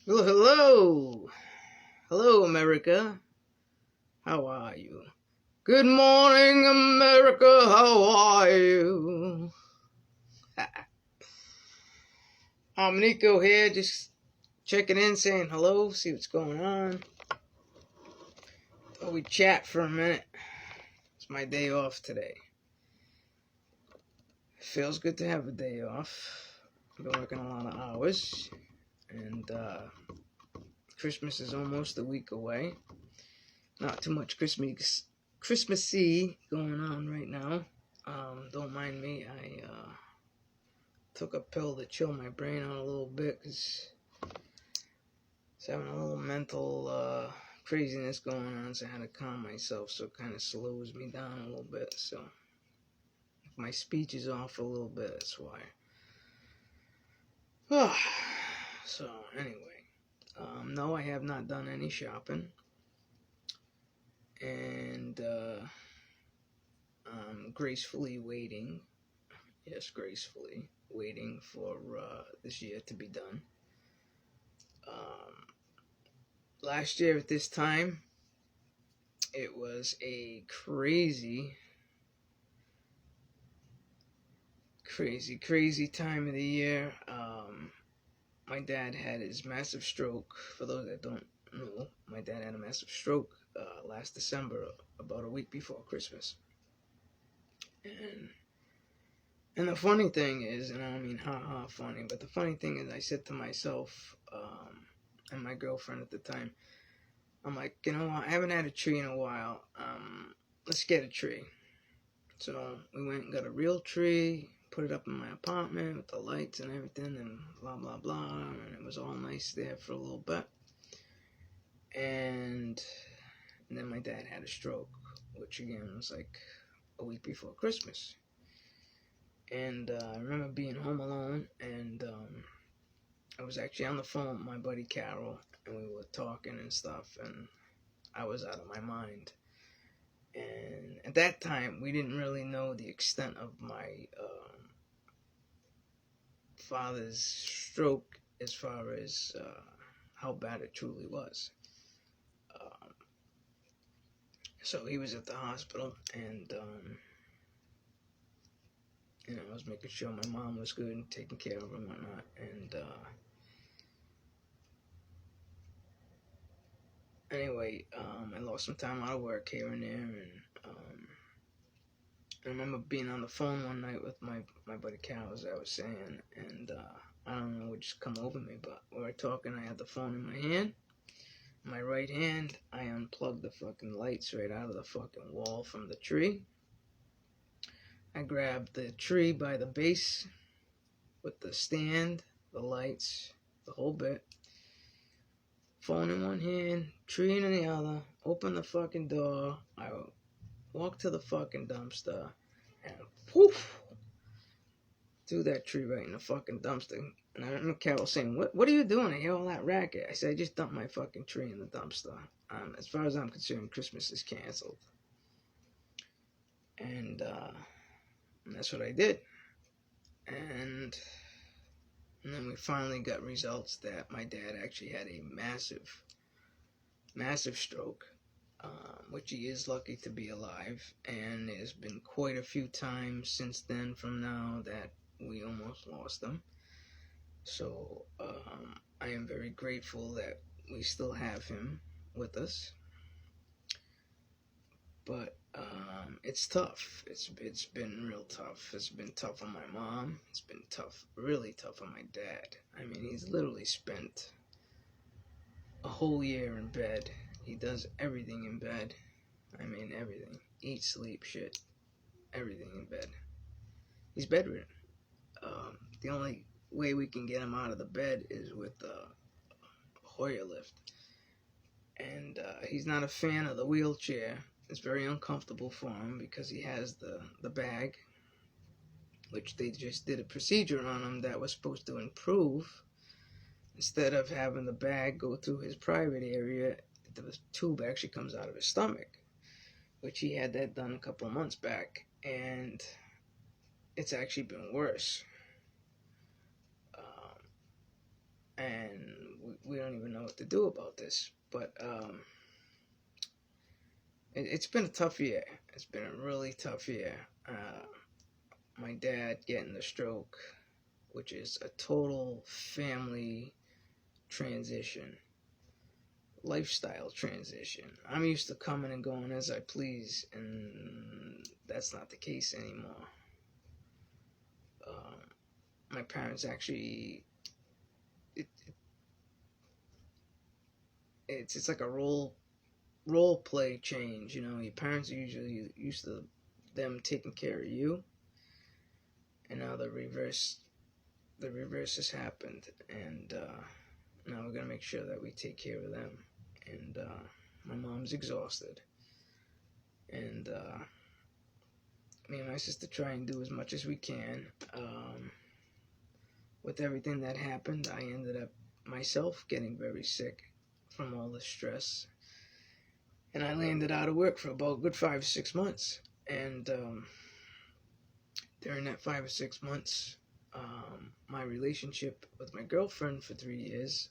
Well, hello. Hello, America. How are you? Good morning, America. How are you? Nico here, just checking in, saying hello, see what's going on. Thought we chat for a minute. It's my day off today. It feels good to have a day off. I've been working a lot of hours, and Christmas is almost a week away. Not too much Christmassy going on right now. Don't mind me. I took a pill to chill my brain out a little bit because it's having a little mental craziness going on. So I had to calm myself. So it kind of slows me down a little bit. So if my speech is off a little bit, that's why. So anyway, no, I have not done any shopping, and I'm gracefully waiting. Yes, gracefully waiting for this year to be done. Last year at this time, it was a crazy time of the year. My dad had his massive stroke. For those that don't know, my dad had a massive stroke last December, about a week before Christmas. And the funny thing is, and I don't mean ha funny, but the funny thing is, I said to myself and my girlfriend at the time, I'm like, you know what, I haven't had a tree in a while. Let's get a tree. So we went and got a real tree, put it up in my apartment with the lights and everything, and blah blah blah, and it was all nice there for a little bit. And then my dad had a stroke, which again was like a week before Christmas. And I remember being home alone, and I was actually on the phone with my buddy Carol, and we were talking and stuff, and I was out of my mind. And at that time, we didn't really know the extent of my father's stroke as far as how bad it truly was. So he was at the hospital, and I was making sure my mom was good and taking care of him and whatnot. And anyway, I lost some time out of work here and there, and I remember being on the phone one night with my buddy Cal, as I was saying, and I don't know what just come over me, but we were talking. I had the phone in my hand. My right hand, I unplugged the fucking lights right out of the fucking wall from the tree. I grabbed the tree by the base with the stand, the lights, the whole bit. Phone in one hand, tree in the other. Open the fucking door. I walked to the fucking dumpster and poof, threw that tree right in the fucking dumpster. And I remember Carol saying, what are you doing? I hear all that racket. I said, I just dumped my fucking tree in the dumpster. As far as I'm concerned, Christmas is canceled. And that's what I did. And then we finally got results that my dad actually had a massive stroke, which he is lucky to be alive. And there's been quite a few times since then from now that we almost lost him. So I am very grateful that we still have him with us. But it's tough. It's been real tough. It's been tough on my mom. It's been tough, really tough on my dad. I mean, he's literally spent a whole year in bed. He does everything in bed. I mean, everything. Eat, sleep, shit. Everything in bed. He's bedridden. The only way we can get him out of the bed is with a Hoyer lift. And he's not a fan of the wheelchair. It's very uncomfortable for him because he has the bag, which they just did a procedure on him that was supposed to improve. Instead of having the bag go through his private area, the tube actually comes out of his stomach, which he had that done a couple of months back, and it's actually been worse. And we don't even know what to do about this. But it's been a tough year. It's been a really tough year. My dad getting the stroke, which is a total family transition, lifestyle transition. I'm used to coming and going as I please, and that's not the case anymore. My parents actually, it's like a role play change. You know, your parents are usually used to them taking care of you, and now the reverse has happened, and now we're gonna make sure that we take care of them. And my mom's exhausted, and me and my sister try and do as much as we can. With everything that happened, I ended up myself getting very sick from all the stress, and I landed out of work for about a good 5 or 6 months. And during that 5 or 6 months, my relationship with my girlfriend for 3 years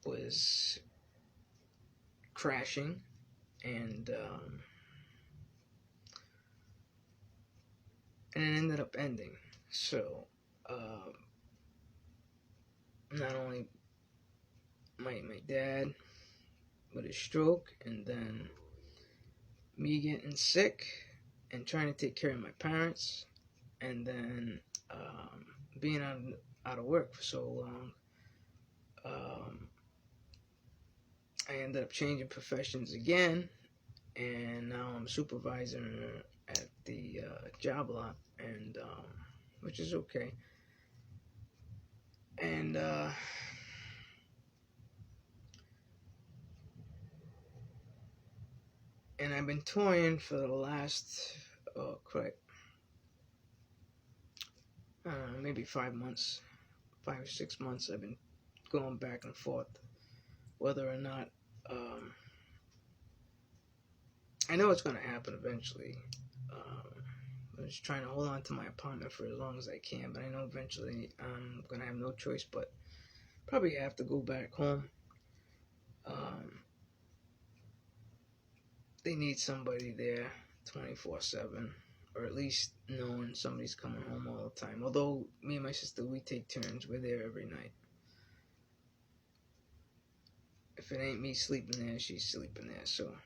was crashing, and it ended up ending. So not only my dad with his stroke, and then me getting sick and trying to take care of my parents, and then being out of work for so long, I ended up changing professions again, and now I'm supervisor at the job lot, and which is okay. And I've been toying for the last maybe 5 months, 5 or 6 months. I've been going back and forth whether or not I know it's going to happen eventually. I'm just trying to hold on to my apartment for as long as I can, but I know eventually I'm going to have no choice but probably have to go back home. They need somebody there 24/7, or at least knowing somebody's coming home all the time. Although me and my sister, we take turns. We're there every night. If it ain't me sleeping there, she's sleeping there. So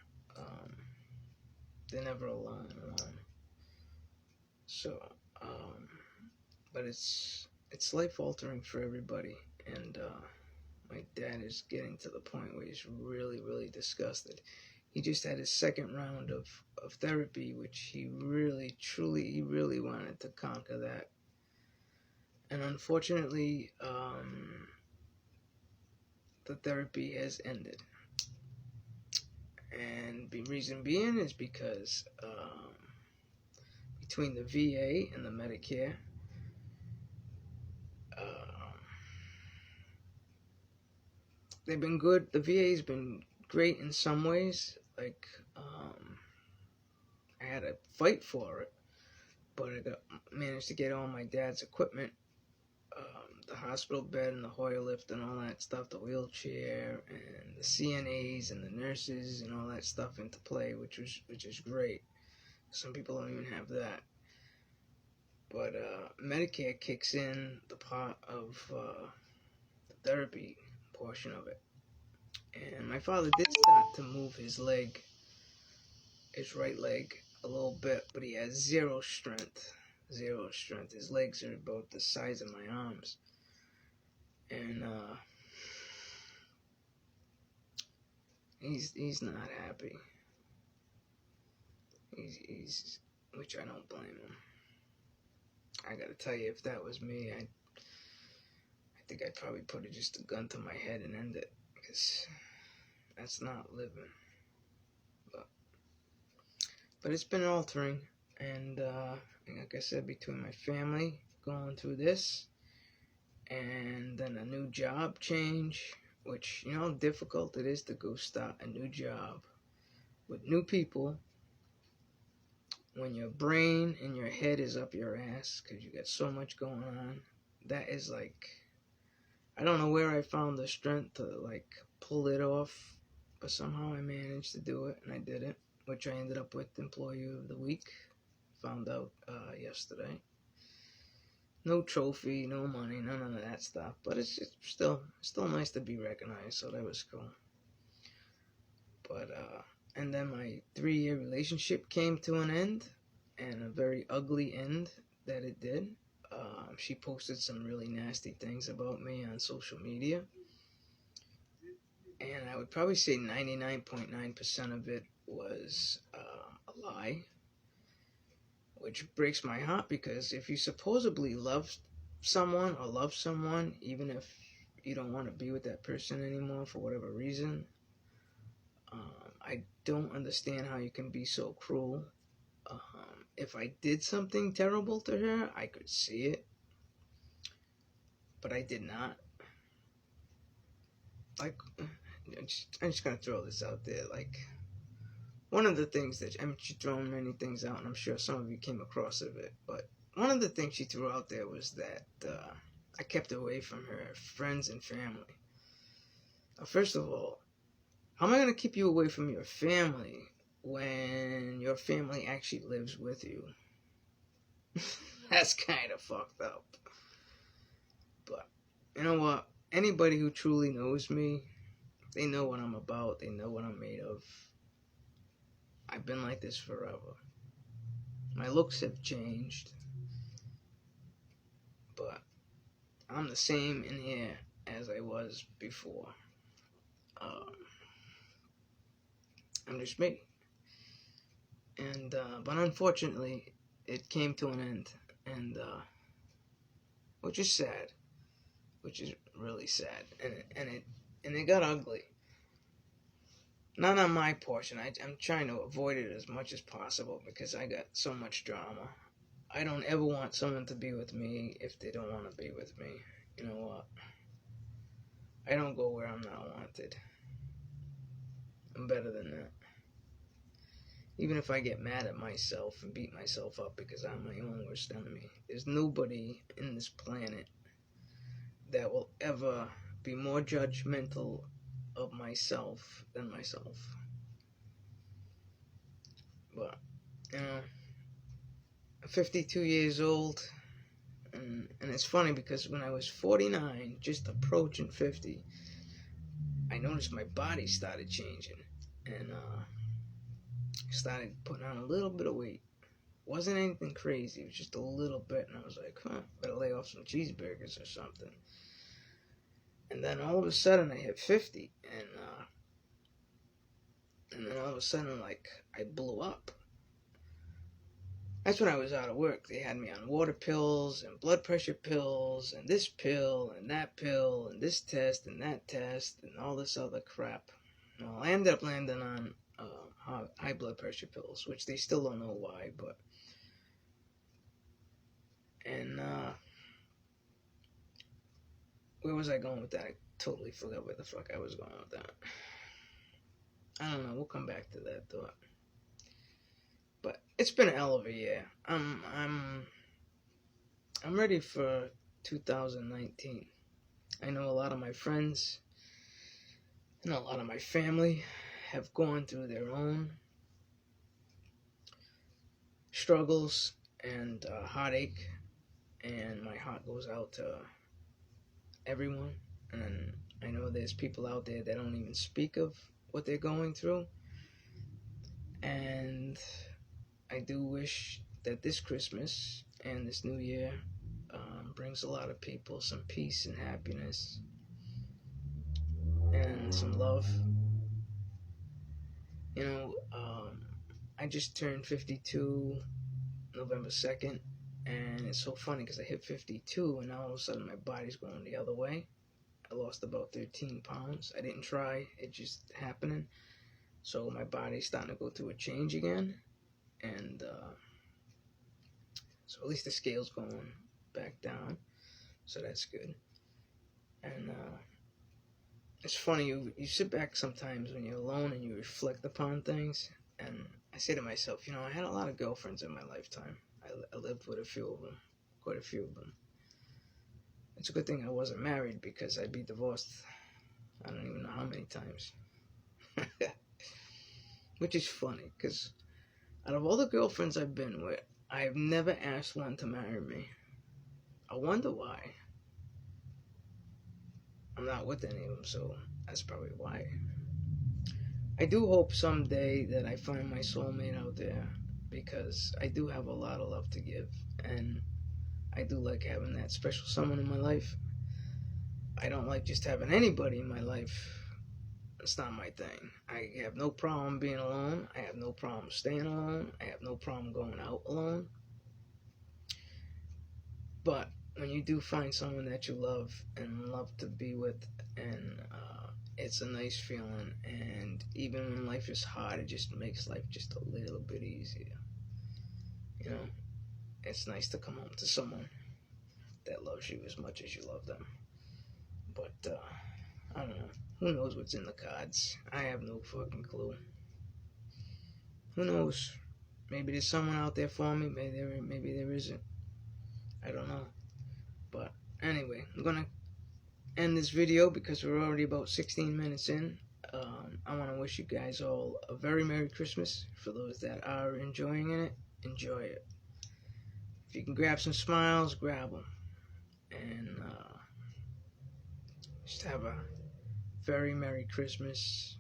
they're never alone. So, but it's life altering for everybody, and my dad is getting to the point where he's really, really disgusted. He just had his second round of therapy, which he really, truly, he really wanted to conquer that. And unfortunately, the therapy has ended. And the reason being is because between the VA and the Medicare, they've been good. The VA's been great in some ways. Like, I had to fight for it, but I managed to get all my dad's equipment, the hospital bed and the Hoyer lift and all that stuff, the wheelchair and the CNAs and the nurses and all that stuff into play, which is great. Some people don't even have that. But Medicare kicks in the part of the therapy portion of it. And my father did start to move his leg, his right leg, a little bit, but he has zero strength. Zero strength. His legs are about the size of my arms. And he's not happy. He's which I don't blame him. I gotta tell you, if that was me, I think I'd probably put just a gun to my head and end it, because that's not living. But it's been altering, and like I said, between my family going through this, and then a new job change, which, you know how difficult it is to go start a new job with new people when your brain and your head is up your ass because you got so much going on. That is like I don't know where I found the strength to like pull it off, but somehow I managed to do it, and I did it, which I ended up with Employee of the Week. Found out yesterday. No trophy, no money, none of that stuff, but it's just still nice to be recognized. So that was cool. But and then my 3-year relationship came to an end, and a very ugly end that it did. She posted some really nasty things about me on social media, and I would probably say 99.9% of it was a lie, which breaks my heart, because if you supposedly love someone or love someone, even if you don't want to be with that person anymore for whatever reason, I don't understand how you can be so cruel. If I did something terrible to her, I could see it, but I did not. Like, I'm just gonna throw this out there. Like, one of the things that, I mean, she's thrown many things out, and I'm sure some of you came across of it, but one of the things she threw out there was that I kept away from her friends and family. Now, first of all, how am I gonna keep you away from your family when your family actually lives with you? That's kind of fucked up. But you know what? Anybody who truly knows me, they know what I'm about. They know what I'm made of. I've been like this forever. My looks have changed, but I'm the same in here as I was before. I'm just me. And but unfortunately, it came to an end, and which is sad, which is really sad, and it got ugly. Not on my portion. I'm trying to avoid it as much as possible because I got so much drama. I don't ever want someone to be with me if they don't want to be with me. You know what? I don't go where I'm not wanted. I'm better than that. Even if I get mad at myself and beat myself up because I'm my own worst enemy, there's nobody in this planet that will ever be more judgmental of myself than myself. But, you know, I'm 52 years old, and it's funny because when I was 49, just approaching 50, I noticed my body started changing, and started putting on a little bit of weight. Wasn't anything crazy, it was just a little bit, and I was like, better lay off some cheeseburgers or something. And then all of a sudden I hit 50, and then all of a sudden, like, I blew up. That's when I was out of work. They had me on water pills and blood pressure pills and this pill and that pill and this test and that test and all this other crap. Well, I ended up landing on high blood pressure pills, which they still don't know why, but... And, where was I going with that? I totally forgot where the fuck I was going with that. I don't know, we'll come back to that thought. But it's been a hell of a year. I'm ready for 2019. I know a lot of my friends and a lot of my family have gone through their own struggles and heartache, and my heart goes out to everyone. And I know there's people out there that don't even speak of what they're going through, and I do wish that this Christmas and this new year brings a lot of people some peace and happiness and some love. You know, I just turned 52 November 2nd, and it's so funny because I hit 52 and now all of a sudden my body's going the other way. I lost about 13 pounds. I didn't try, it just happening. So my body's starting to go through a change again, and so at least the scale's going back down, so that's good. And it's funny, you sit back sometimes when you're alone and you reflect upon things, and I say to myself, you know, I had a lot of girlfriends in my lifetime. I lived with a few of them, quite a few of them. It's a good thing I wasn't married because I'd be divorced. I don't even know how many times. Which is funny because out of all the girlfriends I've been with, I've never asked one to marry me. I wonder why. I'm not with any of them, so that's probably why. I do hope someday that I find my soulmate out there because I do have a lot of love to give, and I do like having that special someone in my life. I don't like just having anybody in my life. It's not my thing. I have no problem being alone. I have no problem staying alone. I have no problem going out alone. But when you do find someone that you love and love to be with, and it's a nice feeling, and even when life is hard, it just makes life just a little bit easier. You know, it's nice to come home to someone that loves you as much as you love them. But I don't know. Who knows what's in the cards? I have no fucking clue. Who knows? Maybe there's someone out there for me. Maybe there isn't. I don't know. But anyway, I'm gonna end this video because we're already about 16 minutes in. I want to wish you guys all a very Merry Christmas. For those that are enjoying it, enjoy it. If you can grab some smiles, grab them. And just have a very Merry Christmas.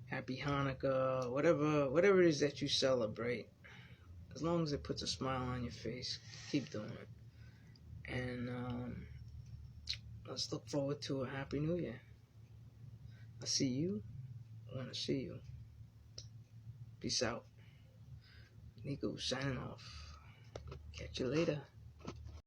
Happy Hanukkah. Whatever it is that you celebrate. As long as it puts a smile on your face, keep doing it. And let's look forward to a Happy New Year. I'll see you when I see you. Peace out. Nico signing off. Catch you later.